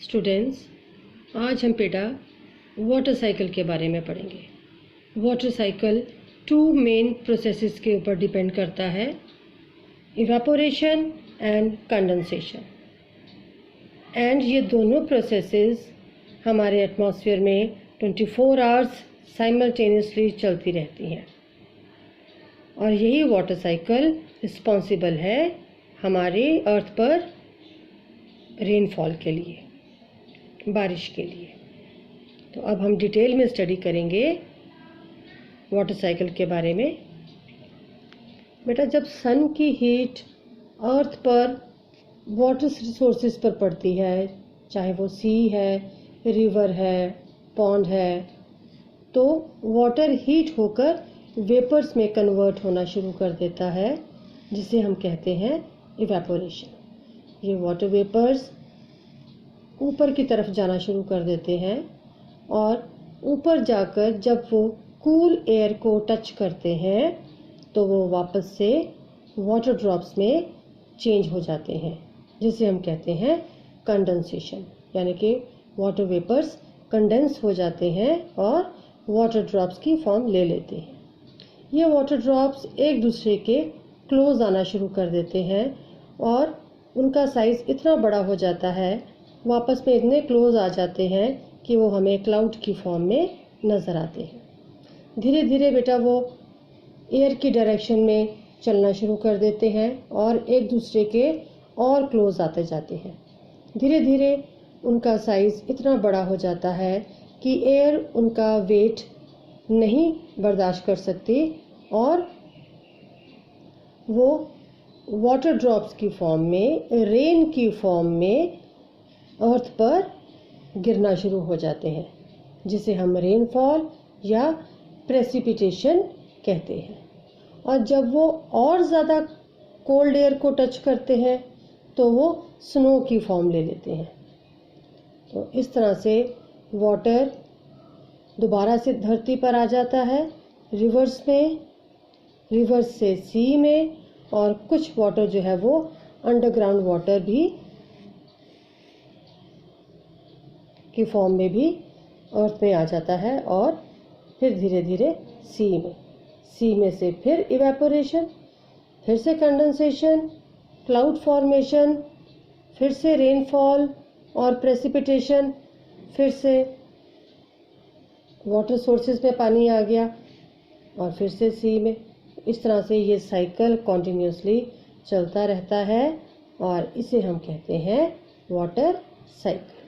Students, आज हम बेटा वाटर साइकिल के बारे में पढ़ेंगे। वाटर साइकिल 2 मेन प्रोसेसेस के ऊपर डिपेंड करता है, इवेपोरेशन एंड कंडेंसेशन। एंड ये दोनों प्रोसेसेस हमारे एटमॉस्फेयर में 24 आवर्स साइमल्टेनियसली चलती रहती हैं और यही वाटर साइकिल रिस्पॉन्सिबल है हमारे अर्थ पर रेनफॉल के लिए, बारिश के लिए। तो अब हम डिटेल में स्टडी करेंगे वाटर साइकिल के बारे में। बेटा, जब सन की हीट अर्थ पर वाटर रिसोर्सेज पर पड़ती है, चाहे वो सी है, रिवर है, पॉन्ड है, तो वाटर हीट होकर वेपर्स में कन्वर्ट होना शुरू कर देता है, जिसे हम कहते हैं इवेपोरेशन। ये वाटर वेपर्स ऊपर की तरफ जाना शुरू कर देते हैं और ऊपर जाकर जब वो कूल एयर को टच करते हैं तो वो वापस से वाटर ड्रॉप्स में चेंज हो जाते हैं, जिसे हम कहते हैं कंडेंसेशन। यानी कि वाटर वेपर्स कंडेंस हो जाते हैं और वाटर ड्रॉप्स की फॉर्म ले लेते हैं। ये वाटर ड्रॉप्स एक दूसरे के क्लोज आना शुरू कर देते हैं और उनका साइज़ इतना बड़ा हो जाता है, वापस में इतने क्लोज आ जाते हैं कि वो हमें क्लाउड की फॉर्म में नज़र आते हैं। धीरे धीरे बेटा वो एयर की डायरेक्शन में चलना शुरू कर देते हैं और एक दूसरे के और क्लोज आते जाते हैं। धीरे धीरे उनका साइज़ इतना बड़ा हो जाता है कि एयर उनका वेट नहीं बर्दाश्त कर सकती और वो वाटर ड्रॉप्स की फॉर्म में, रेन की फॉर्म में अर्थ पर गिरना शुरू हो जाते हैं, जिसे हम रेनफॉल या प्रेसिपिटेशन कहते हैं। और जब वो और ज़्यादा कोल्ड एयर को टच करते हैं तो वो स्नो की फॉर्म ले लेते हैं। तो इस तरह से वाटर दोबारा से धरती पर आ जाता है, रिवर्स में, रिवर्स से सी में, और कुछ वाटर जो है वो अंडरग्राउंड वाटर भी की फॉर्म में भी अर्थ में आ जाता है और फिर धीरे धीरे सी में से फिर इवेपोरेशन, फिर से कंडेंसेशन, क्लाउड फॉर्मेशन, फिर से रेनफॉल और प्रेसिपिटेशन, फिर से वाटर सोर्सेज में पानी आ गया और फिर से सी में। इस तरह से ये साइकिल कॉन्टिन्यूसली चलता रहता है और इसे हम कहते हैं वाटर साइकिल।